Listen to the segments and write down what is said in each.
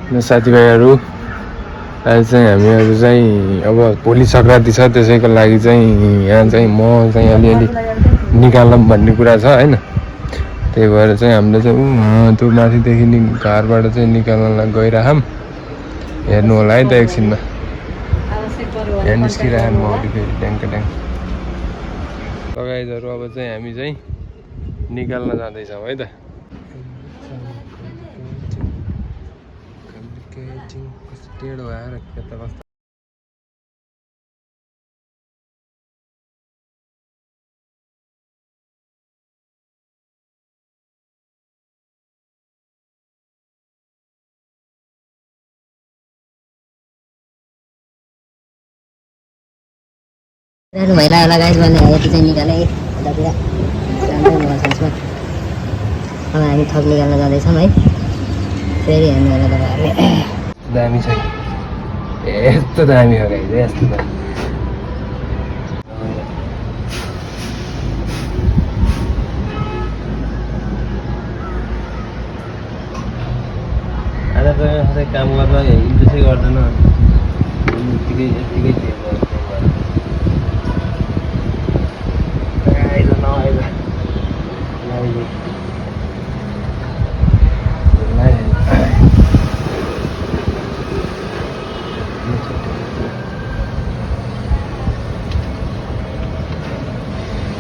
साथीभाइहरू अहिले चाहिँ हामीहरू चाहिँ अब भोलि सङ्क्रान्ति छ त्यसैको लागि चाहिँ यहाँ चाहिँ म चाहिँ अलिअलि निकालौँ भन्ने कुरा छ होइन त्यही भएर चाहिँ हामीले चाहिँ त्यो माथिदेखि घरबाट चाहिँ निकाल्नलाई गइरहौँ हेर्नु होला है त एकछिनमा यहाँ निस्किरहन् मौरी फेरि ट्याङ्क ट्याङ्क गाइजहरू अब चाहिँ हामी चाहिँ निकाल्न जाँदैछौँ है त टेढो आएर कता कस्तो भइरहेको होला गाइस भने यति चाहिँ निकालेँ यतातिर राम्रै मोबाइल साइजमा अब हामी थप निकाल्न जाँदैछौँ है फेरि हेर्नु होला तपाईँहरूले दामी छ यस्तो दामी हो गाइस यस्तो दामी आज त काम गर्न इन्ट्रेस्टै गर्दैन यत्तिकै यत्तिकै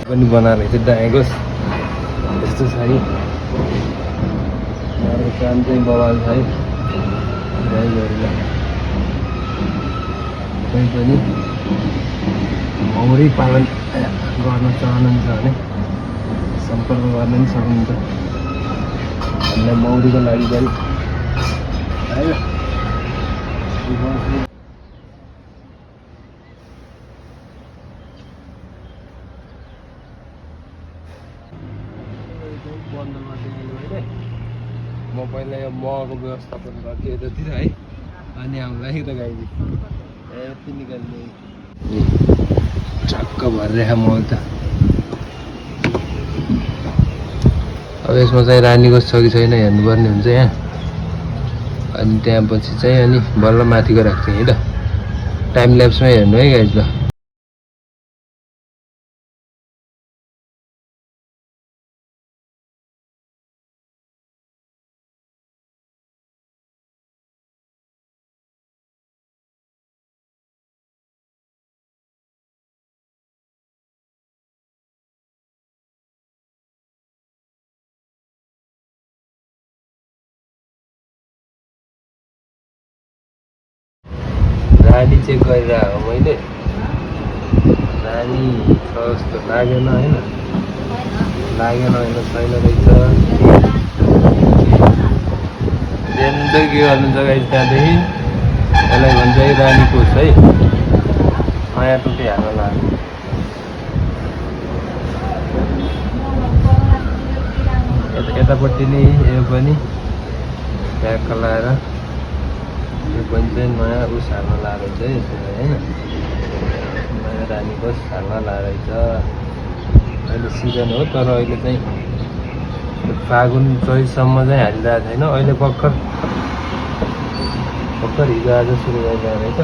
पनि बनाएर चाहिँ डाँगोस् यस्तो छ है काम चाहिँ बवाल छ है गाईहरूलाई कोही पनि मौरी पालन गर्न चाहनुहुन्छ भने सम्पर्क गर्न पनि सक्नुहुन्छ हामीलाई मौरीको लागि पनि म पहिला यो महको व्यवस्थापन गर्थेँ यतातिर है अनि हामीलाई त गाई यति निकाल्ने चक्क भरेर मह त अब यसमा चाहिँ रानीको छ कि छैन हेर्नुपर्ने हुन्छ यहाँ अनि त्यहाँ पछि चाहिँ अनि बल्ल माथिको राख्छ है त टाइम ल्याप्समै हेर्नु है गाइज ल रानी चेक गरिरहेको मैले रानी छ जस्तो लागेन होइन छैन रहेछ झन्डै के गर्नु जग्गा त्यहाँदेखि यसलाई भन्छ है रानी कोष है नयाँ टुटी हाल्न लाग्यो यतापट्टि नै यो पनि ब्याग लाएर यो पनि चाहिँ नयाँ उस हाल्न लाएर चाहिँ यसो होइन नयाँ रानीको हाल्न लाएर अहिले सिजन हो तर अहिले चाहिँ फागुन चैतसम्म चाहिँ हालिरहेको छैन अहिले भर्खर हिजो आज सुरु गरिरहेको है त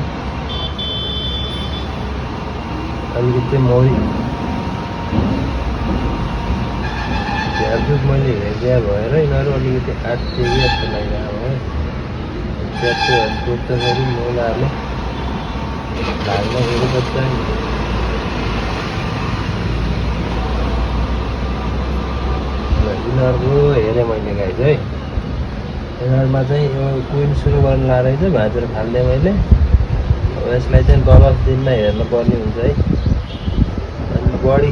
अलिकति चाहिँ मौरी झ्यारझुट मैले हेरिदिया भएर यिनीहरू अलिकति आँट्थे कि जस्तो लागिरहेको है ट्याक्टरहरू कुद्दाखेरि मैलाहरूले लाग्दाखेरि बच्चा यिनीहरूको हेरेँ मैले गाई चाहिँ यिनीहरूमा चाहिँ यो क्विन सुरु गर्नु लाएर चाहिँ भाँचेर फाल्ने मैले अब यसलाई चाहिँ 10 दिनमा हेर्नु पर्ने हुन्छ है अनि बढी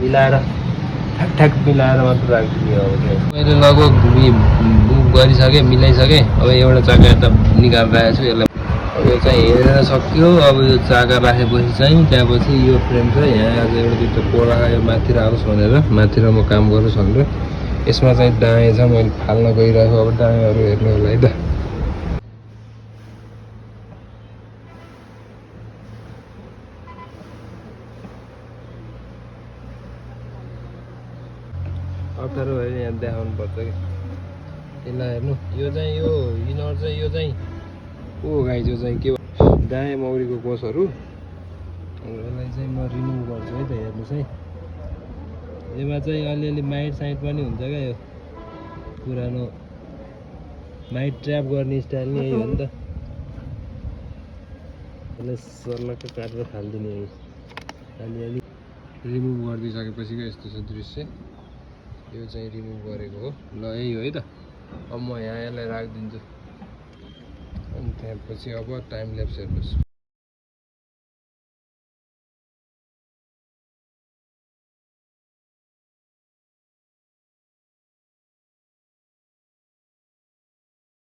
मिलाएर ठ्याक मिलाएर मात्र राखिदिने हो मैले लगभग गरिसकेँ मिलाइसकेँ अब एउटा चाका यता निकालिरहेको छु यसलाई अब यो चाहिँ हेरेर सक्यो अब यो चाका राखेपछि चाहिँ त्यहाँपछि यो फ्रेम चाहिँ यहाँ आज एउटा दुईवटा पोडा यो माथि आओस् भनेर माथि म काम गरोस् भनेर यसमा चाहिँ दाएँ छ मैले फाल्न गइरहेको अब दाएँहरू हेर्नु होला है त अप्ठ्यारो भयो यहाँ देखाउनु पर्छ कि यसलाई हेर्नु यो चाहिँ यो यिनीहरू चाहिँ यो चाहिँ ओ गाई जो चाहिँ के दायाँ मौरीको कोषहरू यसलाई चाहिँ म रिमुभ गर्छु है त हेर्नुहोस् है यसमा चाहिँ अलिअलि माइट साइट पनि हुन्छ क्या यो पुरानो माइट ट्र्याप गर्ने स्टाइल नै यही हो नि त यसलाई सर्लक्क काटेर फालिदिने है अलिअलि रिमुभ गरिदिइसकेपछिको यस्तो छ दृश्य यो चाहिँ रिमुभ गरेको हो ल यही हो है त अब म यहाँ यसलाई राखिदिन्छु अनि त्यसपछि अब टाइम ल्याप्स हेर्नुहोस्